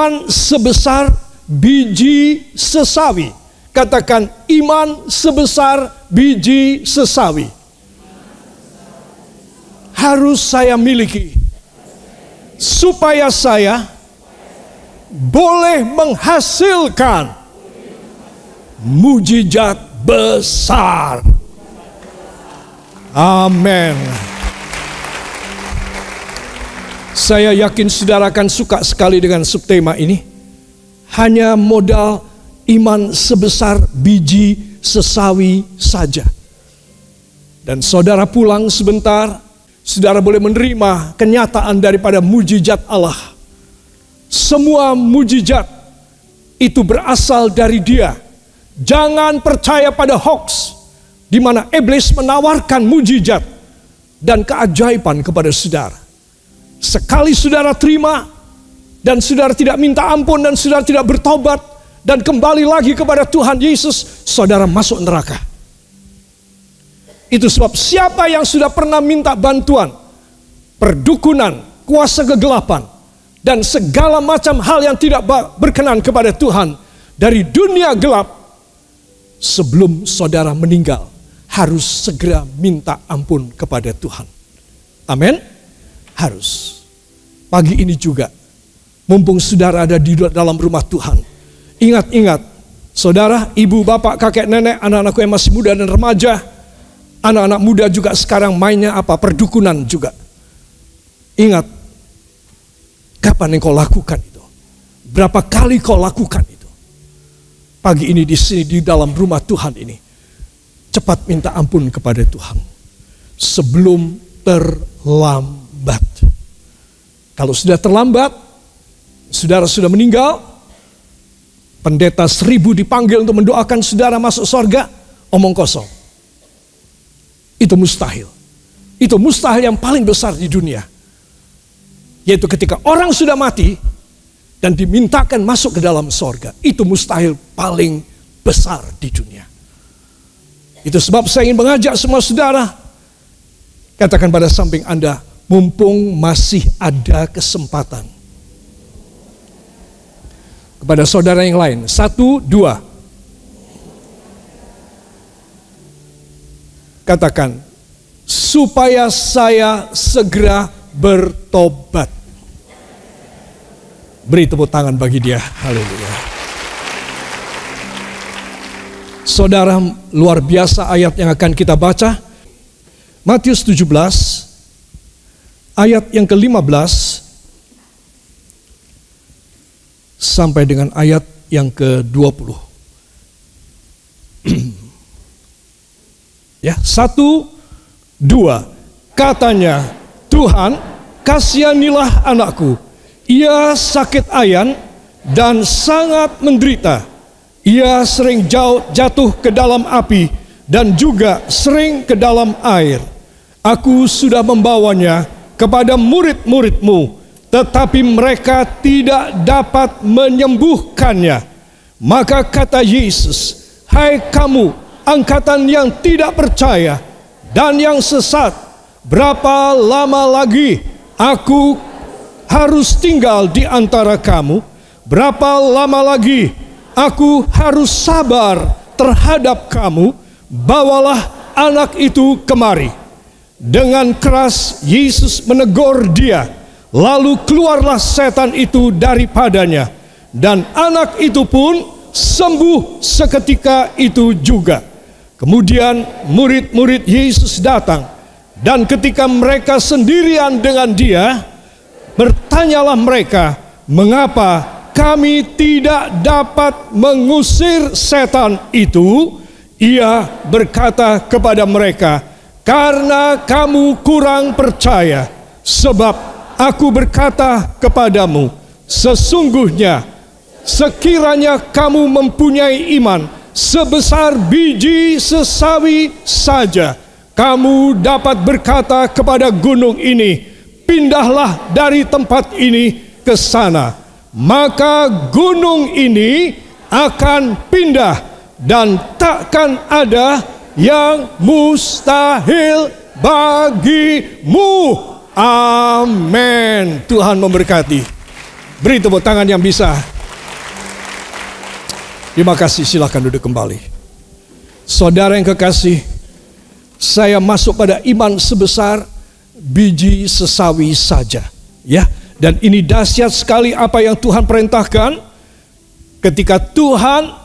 iman sebesar biji sesawi. Katakan, iman sebesar biji sesawi. Harus saya miliki supaya saya boleh menghasilkan mujizat besar. Amin. Saya yakin saudara akan suka sekali dengan subtema ini. Hanya modal iman sebesar biji sesawi saja. Dan saudara pulang sebentar, saudara boleh menerima kenyataan daripada mujizat Allah. Semua mujizat itu berasal dari Dia. Jangan percaya pada hoax, di mana iblis menawarkan mujizat dan keajaiban kepada saudara. Sekali saudara terima, dan saudara tidak minta ampun, dan saudara tidak bertobat, dan kembali lagi kepada Tuhan Yesus, saudara masuk neraka. Itu sebab siapa yang sudah pernah minta bantuan, perdukunan, kuasa kegelapan, dan segala macam hal yang tidak berkenan kepada Tuhan dari dunia gelap, sebelum saudara meninggal, harus segera minta ampun kepada Tuhan. Amin. Harus. Pagi ini juga, mumpung saudara ada di dalam rumah Tuhan, ingat-ingat, saudara, ibu, bapak, kakek, nenek, anak-anakku yang masih muda dan remaja, anak-anak muda juga sekarang mainnya apa? Perdukunan juga. Ingat, kapan yang kau lakukan itu? Berapa kali kau lakukan itu? Pagi ini di sini di dalam rumah Tuhan ini, cepat minta ampun kepada Tuhan sebelum terlambat. Kalau sudah terlambat, saudara sudah meninggal, pendeta 1000 dipanggil untuk mendoakan saudara masuk surga, omong kosong. Itu mustahil. Itu mustahil yang paling besar di dunia. Yaitu ketika orang sudah mati dan dimintakan masuk ke dalam surga. Itu mustahil paling besar di dunia. Itu sebab saya ingin mengajak semua saudara, katakan pada samping Anda, mumpung masih ada kesempatan. Kepada saudara yang lain, 1, 2. Katakan, supaya saya segera bertobat. Beri tepuk tangan bagi dia. Haleluya. Saudara, luar biasa ayat yang akan kita baca. Matius 17, ayat yang ke-15 sampai dengan ayat yang ke-20. Ya, 1, 2. Katanya, Tuhan, kasihanilah anakku. Ia sakit ayan dan sangat menderita. Ia sering jatuh ke dalam api dan juga sering ke dalam air. Aku sudah membawanya kepada murid-murid-mu, tetapi mereka tidak dapat menyembuhkannya. Maka kata Yesus, hai kamu angkatan yang tidak percaya dan yang sesat, berapa lama lagi aku harus tinggal di antara kamu? Berapa lama lagi aku harus sabar terhadap kamu? Bawalah anak itu kemari. Dengan keras Yesus menegur dia. Lalu keluarlah setan itu daripadanya. Dan anak itu pun sembuh seketika itu juga. Kemudian murid-murid Yesus datang. Dan ketika mereka sendirian dengan dia, bertanyalah mereka, mengapa kami tidak dapat mengusir setan itu? Ia berkata kepada mereka, karena kamu kurang percaya. Sebab aku berkata kepadamu, sesungguhnya sekiranya kamu mempunyai iman sebesar biji sesawi saja, kamu dapat berkata kepada gunung ini, pindahlah dari tempat ini ke sana. Maka gunung ini akan pindah dan takkan ada yang mustahil bagimu. Amin. Tuhan memberkati. Beri tepuk tangan yang bisa. Terima kasih, silakan duduk kembali. Saudara yang kekasih, saya masuk pada iman sebesar biji sesawi saja, ya. Dan ini dahsyat sekali apa yang Tuhan perintahkan. Ketika Tuhan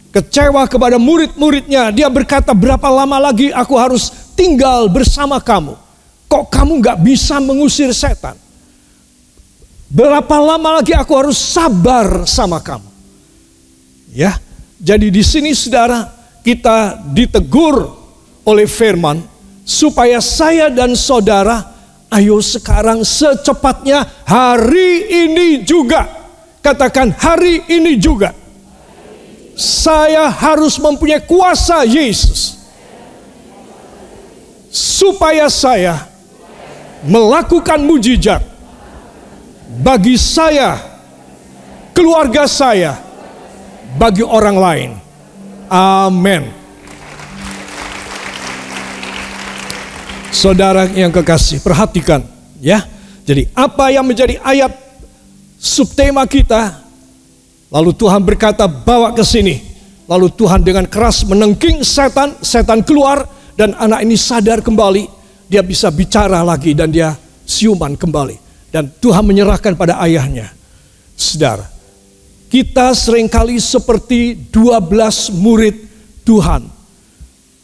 kecewa kepada murid-muridnya, dia berkata, berapa lama lagi aku harus tinggal bersama kamu? Kok kamu gak bisa mengusir setan? Berapa lama lagi aku harus sabar sama kamu? Ya, jadi di sini saudara, kita ditegur oleh firman supaya saya dan saudara, ayo sekarang secepatnya hari ini juga. Katakan hari ini juga. Saya harus mempunyai kuasa Yesus. Supaya saya melakukan mujizat bagi saya, keluarga saya, bagi orang lain. Amin. Saudara yang kekasih, perhatikan ya. Jadi apa yang menjadi ayat subtema kita, lalu Tuhan berkata bawa ke sini. Lalu Tuhan dengan keras menengking setan, setan keluar dan anak ini sadar kembali. Dia bisa bicara lagi dan dia siuman kembali. Dan Tuhan menyerahkan pada ayahnya. Saudara, kita seringkali seperti 12 murid Tuhan.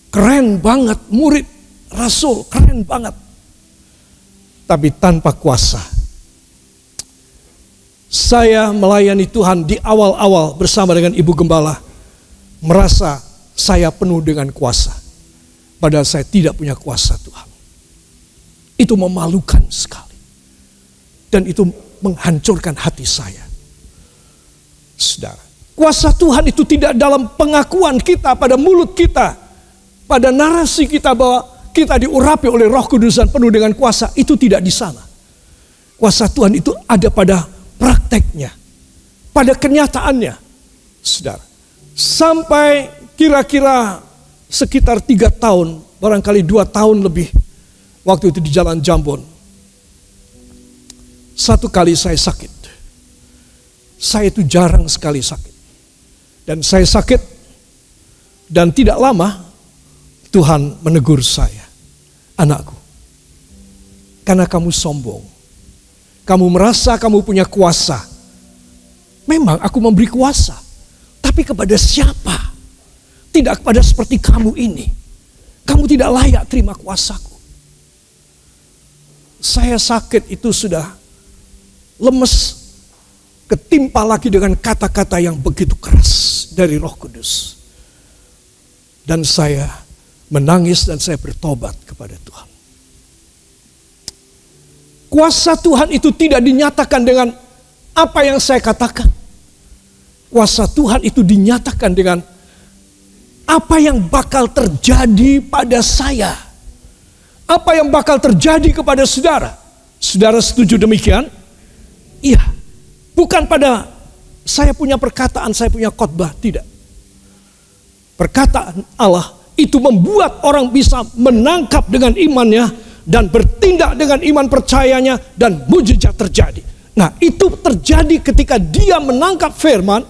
Keren banget, murid Rasul, keren banget. Tapi tanpa kuasa. Saya melayani Tuhan di awal-awal bersama dengan Ibu Gembala. Merasa saya penuh dengan kuasa. Padahal saya tidak punya kuasa Tuhan. Itu memalukan sekali. Dan itu menghancurkan hati saya. Saudara, kuasa Tuhan itu tidak dalam pengakuan kita pada mulut kita. Pada narasi kita bahwa kita diurapi oleh Roh Kudus dan penuh dengan kuasa. Itu tidak di sana. Kuasa Tuhan itu ada pada prakteknya. Pada kenyataannya. Saudara, sampai kira-kira sekitar 3 tahun. Barangkali 2 tahun lebih. Waktu itu di Jalan Jambon. Satu kali saya sakit. Saya itu jarang sekali sakit. Dan saya sakit. Dan tidak lama Tuhan menegur saya. Anakku, karena kamu sombong. Kamu merasa kamu punya kuasa. Memang aku memberi kuasa. Tapi kepada siapa? Tidak kepada seperti kamu ini. Kamu tidak layak terima kuasaku. Saya sakit itu sudah lemes, ketimpa lagi dengan kata-kata yang begitu keras dari Roh Kudus. Dan saya menangis dan saya bertobat kepada Tuhan. Kuasa Tuhan itu tidak dinyatakan dengan apa yang saya katakan. Kuasa Tuhan itu dinyatakan dengan apa yang bakal terjadi pada saya. Apa yang bakal terjadi kepada saudara. Saudara setuju demikian? Iya, bukan pada saya punya perkataan, saya punya khotbah, tidak. Perkataan Allah itu membuat orang bisa menangkap dengan imannya dan bertindak dengan iman percayanya dan mujizat terjadi. Nah, itu terjadi ketika dia menangkap firman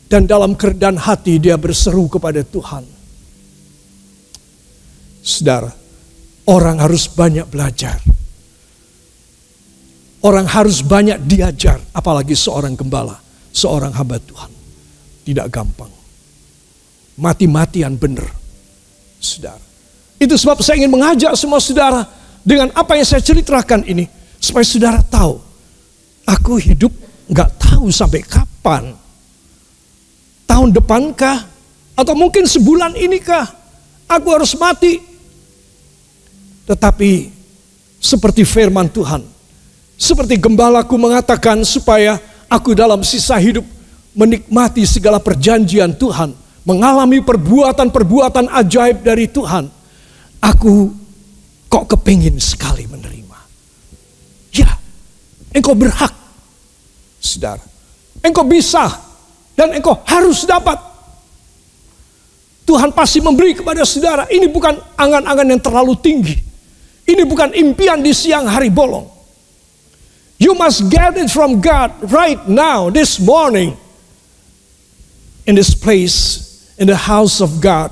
dan dalam kerendahan hati dia berseru kepada Tuhan. Saudara, orang harus banyak belajar. Orang harus banyak diajar, apalagi seorang gembala, seorang hamba Tuhan. Tidak gampang. Mati-matian benar, saudara. Itu sebab saya ingin mengajak semua saudara dengan apa yang saya ceritakan ini. Supaya saudara tahu, aku hidup gak tahu sampai kapan. Tahun depankah? Atau mungkin sebulan inikah? Aku harus mati. Tetapi seperti firman Tuhan. Seperti gembalaku mengatakan supaya aku dalam sisa hidup menikmati segala perjanjian Tuhan. Mengalami perbuatan-perbuatan ajaib dari Tuhan. Aku kok kepingin sekali menerima. Ya, engkau berhak. Saudara, engkau bisa dan engkau harus dapat. Tuhan pasti memberi kepada saudara. Ini bukan angan-angan yang terlalu tinggi. Ini bukan impian di siang hari bolong. You must get it from God right now, this morning, in this place, in the house of God,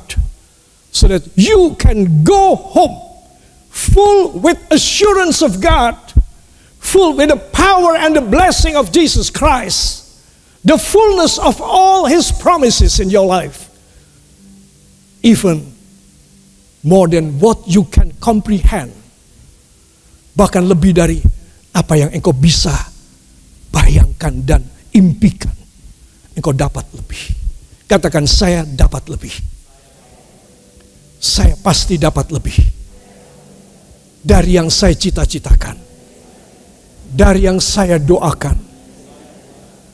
so that you can go home full with assurance of God, full with the power and the blessing of Jesus Christ, the fullness of all His promises in your life, even more than what you can comprehend, bahkan lebih dari apa yang engkau bisa bayangkan dan impikan. Engkau dapat lebih. Katakan, saya dapat lebih. Saya pasti dapat lebih dari yang saya cita-citakan, dari yang saya doakan,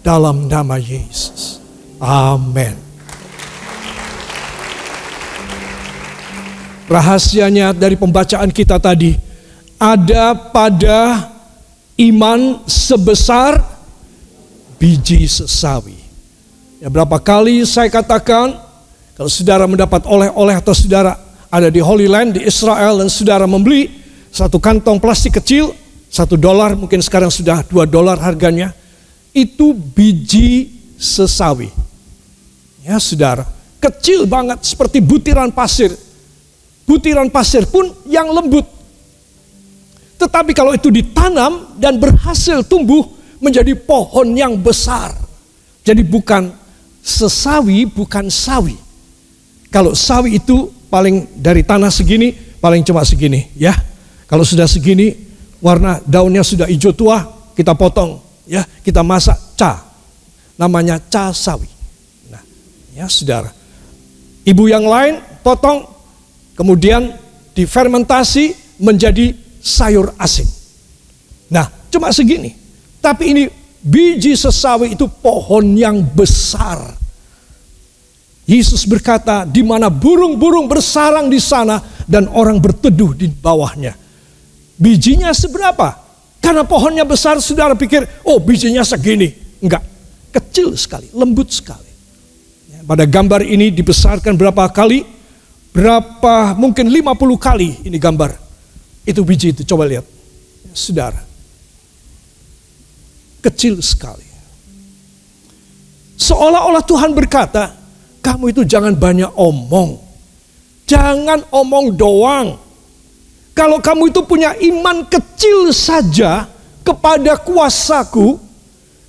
dalam nama Yesus. Amin. Rahasianya dari pembacaan kita tadi ada pada iman sebesar biji sesawi. Ya, berapa kali saya katakan, kalau saudara mendapat oleh-oleh atau saudara ada di Holy Land di Israel dan saudara membeli satu kantong plastik kecil, $1, mungkin sekarang sudah $2 harganya, itu biji sesawi. Ya saudara, kecil banget seperti butiran pasir. Butiran pasir pun yang lembut. Tetapi kalau itu ditanam dan berhasil tumbuh menjadi pohon yang besar. Jadi bukan sesawi, bukan sawi. Kalau sawi itu paling dari tanah segini, paling cuma segini ya. Kalau sudah segini, warna daunnya sudah hijau tua, kita potong ya, kita masak ca. Namanya ca sawi. Nah, ya saudara. Ibu yang lain potong, kemudian difermentasi menjadi sayur asin. Nah, cuma segini. Tapi ini biji sesawi itu pohon yang besar. Yesus berkata, di mana burung-burung bersarang di sana dan orang berteduh di bawahnya. Bijinya seberapa? Karena pohonnya besar, saudara pikir, oh bijinya segini. Enggak, kecil sekali, lembut sekali. Pada gambar ini dibesarkan berapa kali? Mungkin 50 kali ini gambar. Itu biji itu, coba lihat. Saudara. Kecil sekali. Seolah-olah Tuhan berkata, kamu itu jangan banyak omong. Jangan omong doang. Kalau kamu itu punya iman kecil saja kepada kuasaku,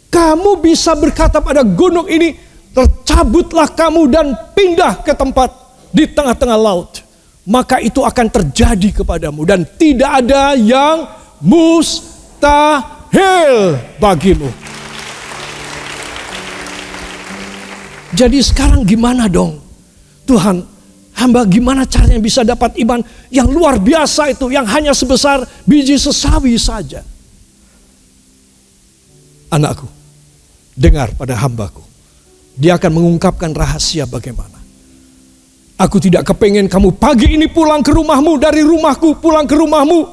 kamu bisa berkata pada gunung ini, tercabutlah kamu dan pindah ke tempat di tengah-tengah laut. Maka itu akan terjadi kepadamu dan tidak ada yang mustahil bagimu. Jadi sekarang gimana dong? Tuhan, hamba gimana caranya bisa dapat iman yang luar biasa itu, yang hanya sebesar biji sesawi saja? Anakku, dengar pada hambaku. Dia akan mengungkapkan rahasia bagaimana. Aku tidak kepengen kamu pagi ini pulang ke rumahmu, dari rumahku pulang ke rumahmu,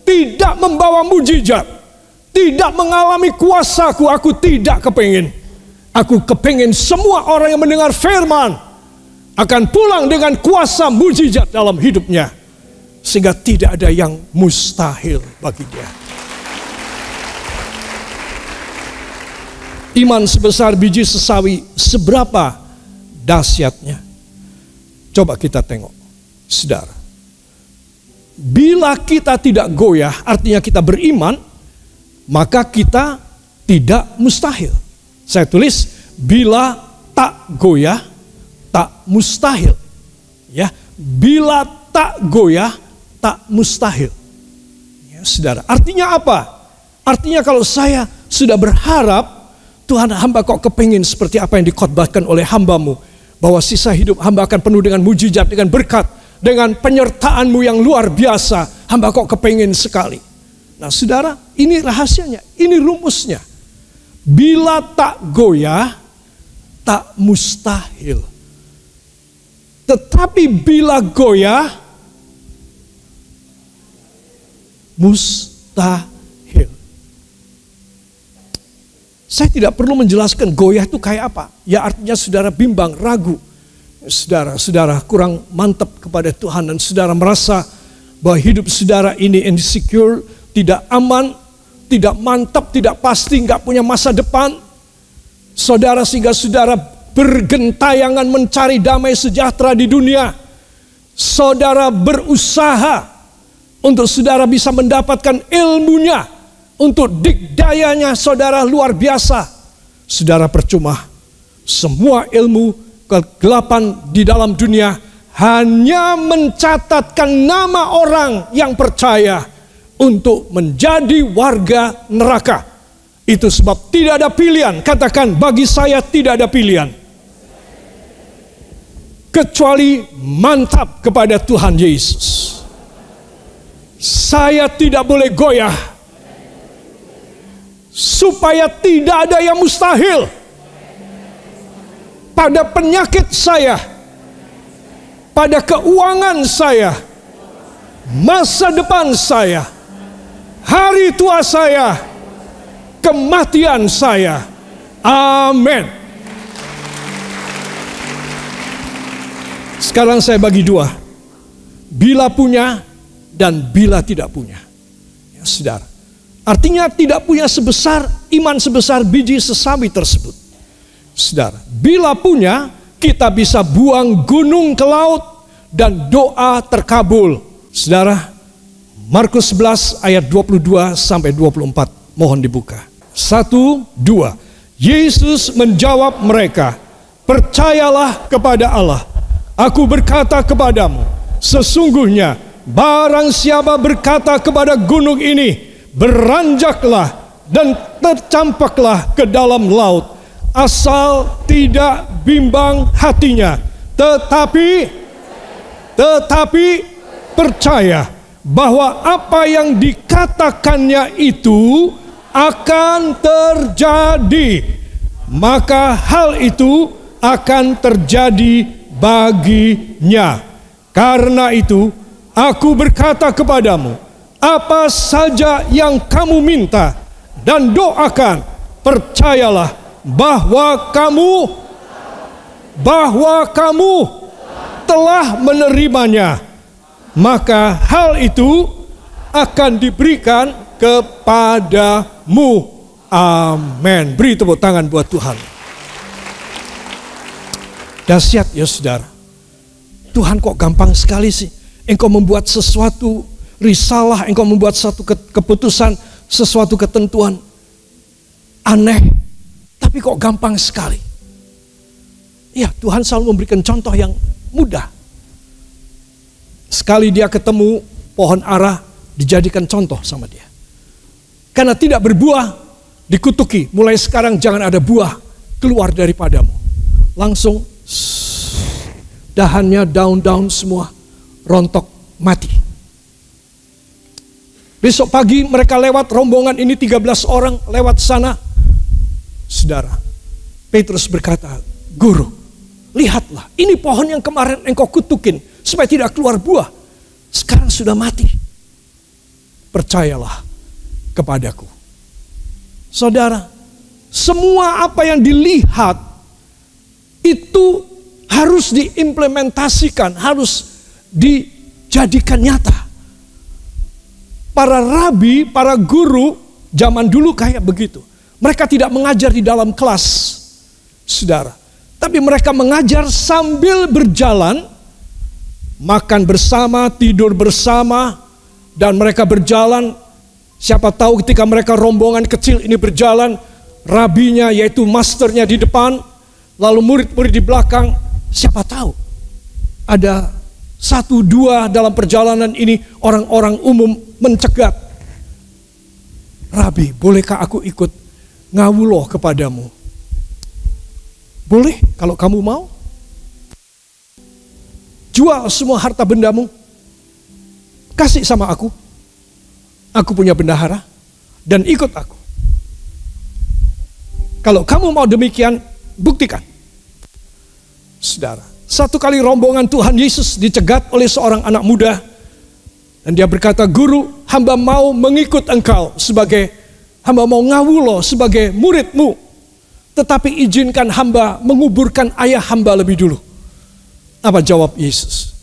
tidak membawa mujizat, tidak mengalami kuasaku. Aku tidak kepengen. Aku kepengen semua orang yang mendengar firman akan pulang dengan kuasa mujizat dalam hidupnya. Sehingga tidak ada yang mustahil bagi dia. Iman sebesar biji sesawi, seberapa dahsyatnya? Coba kita tengok, saudara. Bila kita tidak goyah, artinya kita beriman, maka kita tidak mustahil. Saya tulis, bila tak goyah, tak mustahil. Ya, bila tak goyah, tak mustahil. Ya, saudara. Artinya apa? Artinya kalau saya sudah berharap, Tuhan, hamba kok kepingin seperti apa yang dikhotbahkan oleh hambamu, bahwa sisa hidup hamba akan penuh dengan mujizat, dengan berkat, dengan penyertaanmu yang luar biasa. Hamba kok kepingin sekali. Nah saudara, ini rahasianya, ini rumusnya. Bila tak goyah, tak mustahil. Tetapi bila goyah, mustahil. Saya tidak perlu menjelaskan goyah itu kayak apa. Ya artinya saudara bimbang, ragu. Saudara kurang mantap kepada Tuhan dan saudara merasa bahwa hidup saudara ini insecure, tidak aman, tidak mantap, tidak pasti, nggak punya masa depan. Saudara, sehingga saudara bergentayangan mencari damai sejahtera di dunia. Saudara berusaha untuk saudara bisa mendapatkan ilmunya, untuk dikdayanya saudara luar biasa. Saudara percuma. Semua ilmu kegelapan di dalam dunia hanya mencatatkan nama orang yang percaya untuk menjadi warga neraka. Itu sebab tidak ada pilihan. Katakan, bagi saya tidak ada pilihan kecuali mantap kepada Tuhan Yesus. Saya tidak boleh goyah, supaya tidak ada yang mustahil pada penyakit saya, pada keuangan saya, masa depan saya, hari tua saya, kematian saya. Amin. Sekarang saya bagi dua, bila punya dan bila tidak punya. Ya, saudara. Artinya tidak punya sebesar iman sebesar biji sesawi tersebut. Saudara, bila punya, kita bisa buang gunung ke laut dan doa terkabul. Saudara, Markus 11 ayat 22 sampai 24, mohon dibuka. 1, 2. Yesus menjawab mereka, percayalah kepada Allah. Aku berkata kepadamu, sesungguhnya barang siapa berkata kepada gunung ini, beranjaklah dan tercampaklah ke dalam laut, asal tidak bimbang hatinya, tetapi percaya bahwa apa yang dikatakannya itu akan terjadi, maka hal itu akan terjadi baginya. Karena itu aku berkata kepadamu, apa saja yang kamu minta dan doakan, percayalah bahwa kamu telah menerimanya, maka hal itu akan diberikan kepadamu. Amin. Beri tepuk tangan buat Tuhan. Dahsyat ya saudara. Tuhan kok gampang sekali sih. Engkau membuat sesuatu risalah, engkau membuat satu keputusan, sesuatu ketentuan aneh, tapi kok gampang sekali. Ya, Tuhan selalu memberikan contoh yang mudah. Sekali dia ketemu pohon ara, dijadikan contoh sama dia. Karena tidak berbuah, dikutuki, mulai sekarang jangan ada buah keluar daripadamu. Langsung dahannya daun-daun semua rontok mati. Besok pagi mereka lewat, rombongan ini 13 orang lewat sana. Saudara, Petrus berkata, Guru, lihatlah, ini pohon yang kemarin engkau kutukin supaya tidak keluar buah, sekarang sudah mati. Percayalah kepadaku. Saudara, semua apa yang dilihat itu harus diimplementasikan, harus dijadikan nyata. Para rabi, para guru zaman dulu kayak begitu. Mereka tidak mengajar di dalam kelas, saudara. Tapi mereka mengajar sambil berjalan, makan bersama, tidur bersama, dan mereka berjalan. Siapa tahu ketika mereka rombongan kecil ini berjalan, rabinya yaitu masternya di depan, lalu murid-murid di belakang, siapa tahu ada 1-2 dalam perjalanan ini orang-orang umum mencegat. Rabi, bolehkah aku ikut ngawuloh kepadamu? Boleh kalau kamu mau. Jual semua harta bendamu, kasih sama aku. Aku punya bendahara dan ikut aku. Kalau kamu mau demikian, buktikan. Saudara, satu kali rombongan Tuhan Yesus dicegat oleh seorang anak muda. Dan dia berkata, Guru, hamba mau mengikut engkau sebagai, hamba mau ngawuloh sebagai muridmu. Tetapi izinkan hamba menguburkan ayah hamba lebih dulu. Apa jawab Yesus?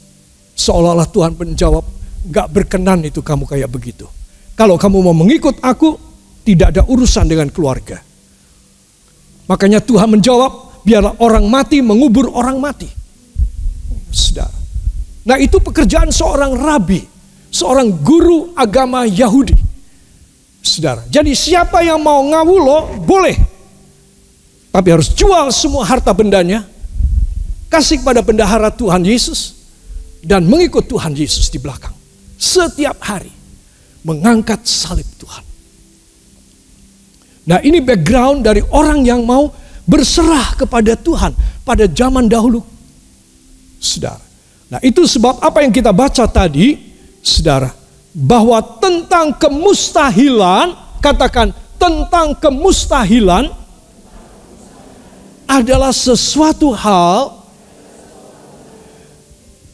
Seolah-olah Tuhan menjawab, gak berkenan itu kamu kayak begitu. Kalau kamu mau mengikut aku, tidak ada urusan dengan keluarga. Makanya Tuhan menjawab, biarlah orang mati mengubur orang mati. Saudara. Nah, itu pekerjaan seorang rabi, seorang guru agama Yahudi. Saudara. Jadi siapa yang mau ngawulo boleh. Tapi harus jual semua harta bendanya, kasih kepada bendahara Tuhan Yesus, dan mengikut Tuhan Yesus di belakang. Setiap hari mengangkat salib Tuhan. Nah, ini background dari orang yang mau berserah kepada Tuhan pada zaman dahulu. Saudara. Nah, itu sebab apa yang kita baca tadi, saudara, bahwa tentang kemustahilan, katakan tentang kemustahilan adalah sesuatu hal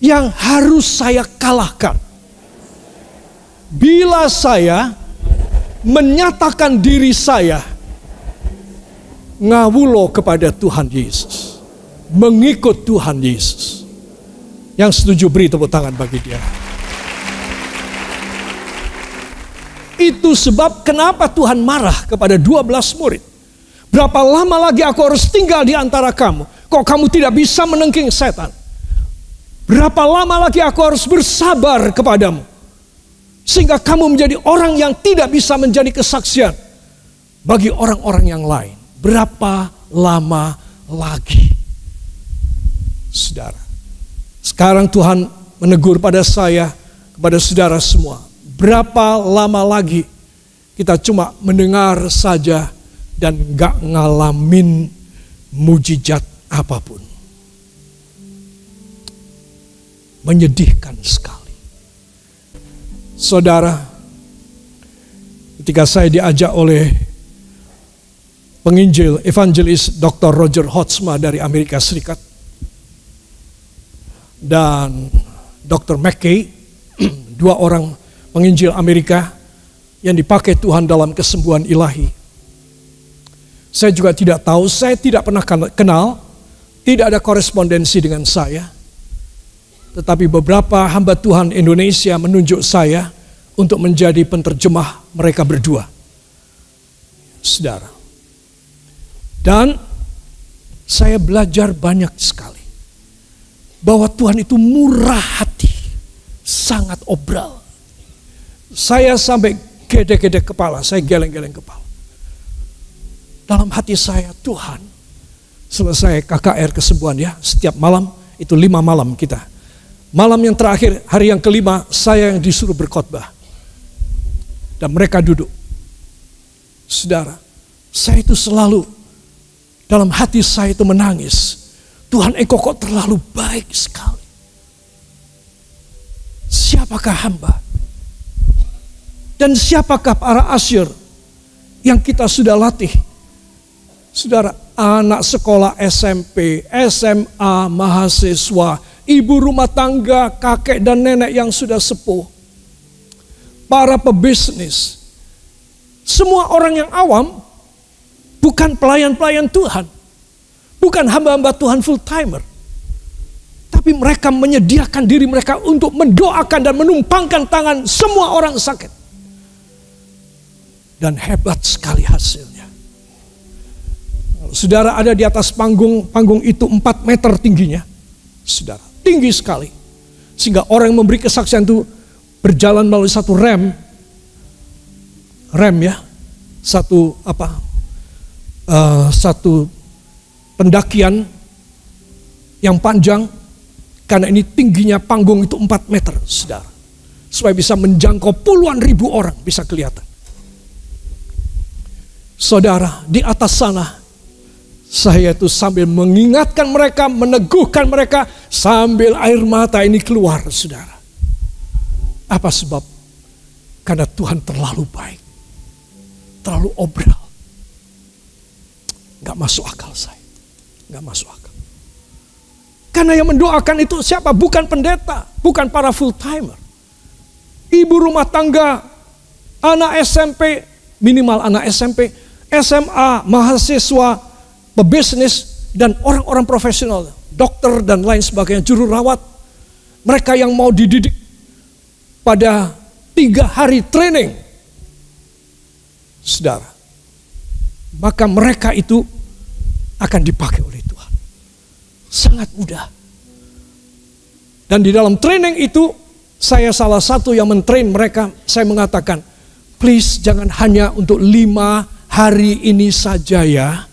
yang harus saya kalahkan. Bila saya menyatakan diri saya ngawulo kepada Tuhan Yesus, mengikut Tuhan Yesus. Yang setuju beri tepuk tangan bagi dia. Itu sebab kenapa Tuhan marah kepada 12 murid. Berapa lama lagi aku harus tinggal di antara kamu? Kok kamu tidak bisa menengking setan? Berapa lama lagi aku harus bersabar kepadamu? Sehingga kamu menjadi orang yang tidak bisa menjadi kesaksian bagi orang-orang yang lain. Berapa lama lagi? Saudara. Sekarang Tuhan menegur pada saya, kepada saudara semua. Berapa lama lagi kita cuma mendengar saja dan gak ngalamin mujizat apapun. Menyedihkan sekali. Saudara, ketika saya diajak oleh penginjil, evangelis Dr. Roger Hotsma dari Amerika Serikat, dan Dr. McKay, dua orang penginjil Amerika yang dipakai Tuhan dalam kesembuhan ilahi. Saya juga tidak tahu, saya tidak pernah kenal, tidak ada korespondensi dengan saya. Tetapi beberapa hamba Tuhan Indonesia menunjuk saya untuk menjadi penterjemah mereka berdua. Saudara. Dan saya belajar banyak sekali. Bahwa Tuhan itu murah hati, sangat obral. Saya sampai gede-gede kepala, saya geleng-geleng kepala. Dalam hati saya, Tuhan, selesai KKR kesembuhan ya, setiap malam, itu 5 malam kita. Malam yang terakhir, hari yang kelima, saya yang disuruh berkhotbah. Dan mereka duduk. Saudara, saya itu selalu, dalam hati saya itu menangis. Tuhan, engkau kok terlalu baik sekali. Siapakah hamba? Dan siapakah para asyir yang kita sudah latih? Saudara, anak sekolah SMP, SMA, mahasiswa, ibu rumah tangga, kakek dan nenek yang sudah sepuh, para pebisnis, semua orang yang awam, bukan pelayan-pelayan Tuhan. Bukan hamba-hamba Tuhan full timer. Tapi mereka menyediakan diri mereka untuk mendoakan dan menumpangkan tangan semua orang sakit. Dan hebat sekali hasilnya. Saudara ada di atas panggung itu 4 meter tingginya. Saudara, tinggi sekali. Sehingga orang yang memberi kesaksian itu berjalan melalui satu rem ya. Satu pendakian yang panjang, karena ini tingginya panggung itu 4 meter, saudara. Supaya bisa menjangkau puluhan ribu orang, bisa kelihatan. Saudara, di atas sana, saya itu sambil mengingatkan mereka, meneguhkan mereka, sambil air mata ini keluar, saudara. Apa sebab? Karena Tuhan terlalu baik, terlalu obral. Gak masuk akal saya. Gak masuk akal. Karena yang mendoakan itu siapa? Bukan pendeta, bukan para full timer. Ibu rumah tangga, anak SMP, minimal anak SMP, SMA, mahasiswa, pebisnis, dan orang-orang profesional, dokter dan lain sebagainya, juru rawat. Mereka yang mau dididik pada 3 hari training. saudara, maka mereka itu akan dipakai oleh Tuhan. Sangat mudah. Dan di dalam training itu, saya salah satu yang mentrain mereka. Saya mengatakan, please jangan hanya untuk 5 hari ini saja ya.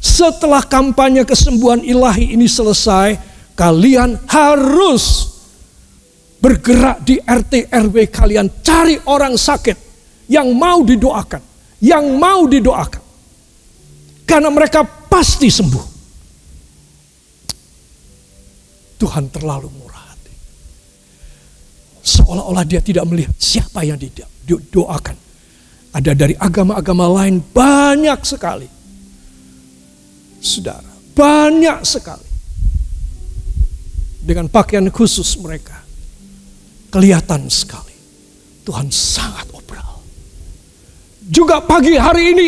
Setelah kampanye kesembuhan ilahi ini selesai, kalian harus bergerak di RT RW kalian. Cari orang sakit yang mau didoakan. Yang mau didoakan. Karena mereka pasti sembuh. Tuhan terlalu murah hati. Seolah-olah dia tidak melihat siapa yang didoakan. Ada dari agama-agama lain banyak sekali. Saudara, banyak sekali. Dengan pakaian khusus mereka. Kelihatan sekali. Tuhan sangat obral. Juga pagi hari ini,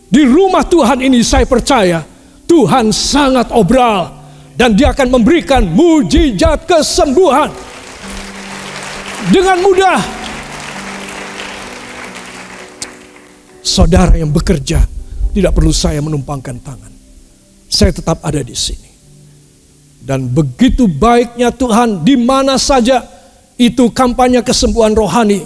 di rumah Tuhan ini saya percaya Tuhan sangat obral dan dia akan memberikan mujizat kesembuhan dengan mudah. Saudara yang bekerja tidak perlu saya menumpangkan tangan. Saya tetap ada di sini. Dan begitu baiknya Tuhan di mana saja itu kampanye kesembuhan rohani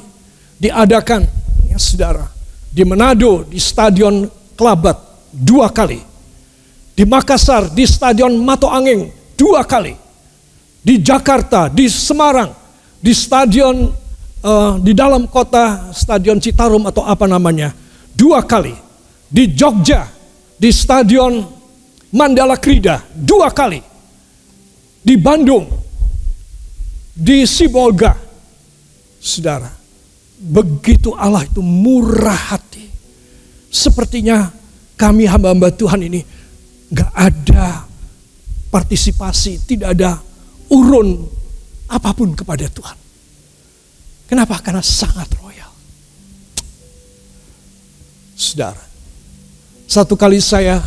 diadakan, ya saudara, di Manado di Stadion Kelabat 2 kali, di Makassar di Stadion Mato Anging 2 kali, di Jakarta, di Semarang, di stadion di dalam kota Stadion Citarum atau apa namanya 2 kali, di Jogja di Stadion Mandala Krida 2 kali, di Bandung di Sibolga. Saudara, begitu Allah itu murah hati. Sepertinya kami hamba-hamba Tuhan ini gak ada partisipasi, tidak ada urun apapun kepada Tuhan. Kenapa? Karena sangat royal. Saudara, satu kali saya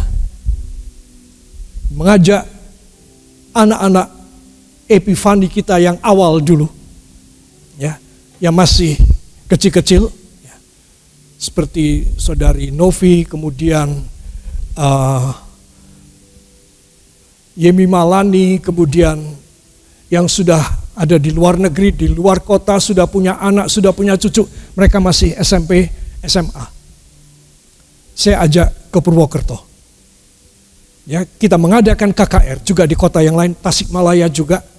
mengajak anak-anak Epifani kita yang awal dulu, ya, yang masih kecil-kecil, ya, seperti saudari Novi, kemudian Yemi Malani, kemudian yang sudah ada di luar negeri, di luar kota, sudah punya anak, sudah punya cucu, mereka masih SMP, SMA. Saya ajak ke Purwokerto. Ya, kita mengadakan KKR juga di kota yang lain, Tasikmalaya juga.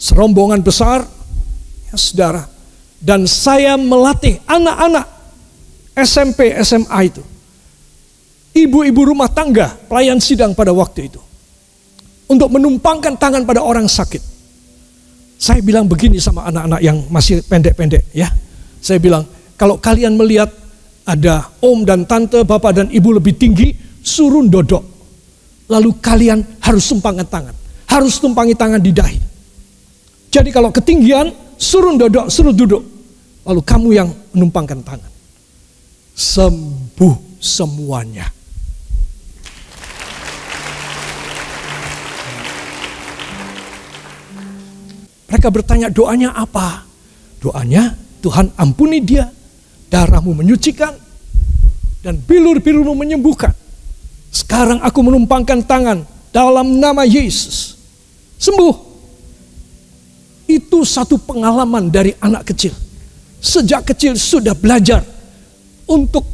Serombongan besar, ya saudara. Dan saya melatih anak-anak SMP, SMA itu. Ibu-ibu rumah tangga, pelayan sidang pada waktu itu. Untuk menumpangkan tangan pada orang sakit. Saya bilang begini sama anak-anak yang masih pendek-pendek ya. Saya bilang, kalau kalian melihat ada om dan tante, bapak dan ibu lebih tinggi, suruh dodok. Lalu kalian harus tumpangkan tangan. Harus tumpangi tangan di dahi. Jadi kalau ketinggian, suruh dodok, suruh duduk. Lalu kamu yang menumpangkan tangan. Sembuh semuanya. Mereka bertanya, doanya apa? Doanya, Tuhan ampuni dia, darahmu menyucikan, dan bilur-bilurmu menyembuhkan. Sekarang aku menumpangkan tangan dalam nama Yesus. Sembuh. Itu satu pengalaman dari anak kecil. Sejak kecil sudah belajar untuk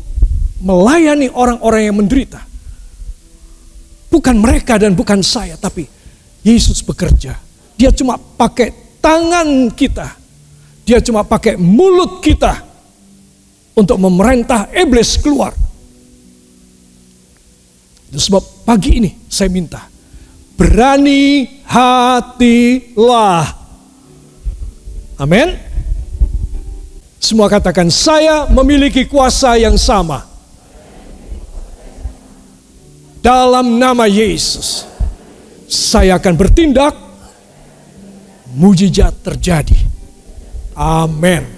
melayani orang-orang yang menderita. Bukan mereka dan bukan saya, tapi Yesus bekerja. Dia cuma pakai tangan kita. Dia cuma pakai mulut kita untuk memerintah iblis keluar. Itu sebab pagi ini saya minta, berani hatilah. Amin. Semua katakan, saya memiliki kuasa yang sama. Dalam nama Yesus, saya akan bertindak, mujizat terjadi. Amin.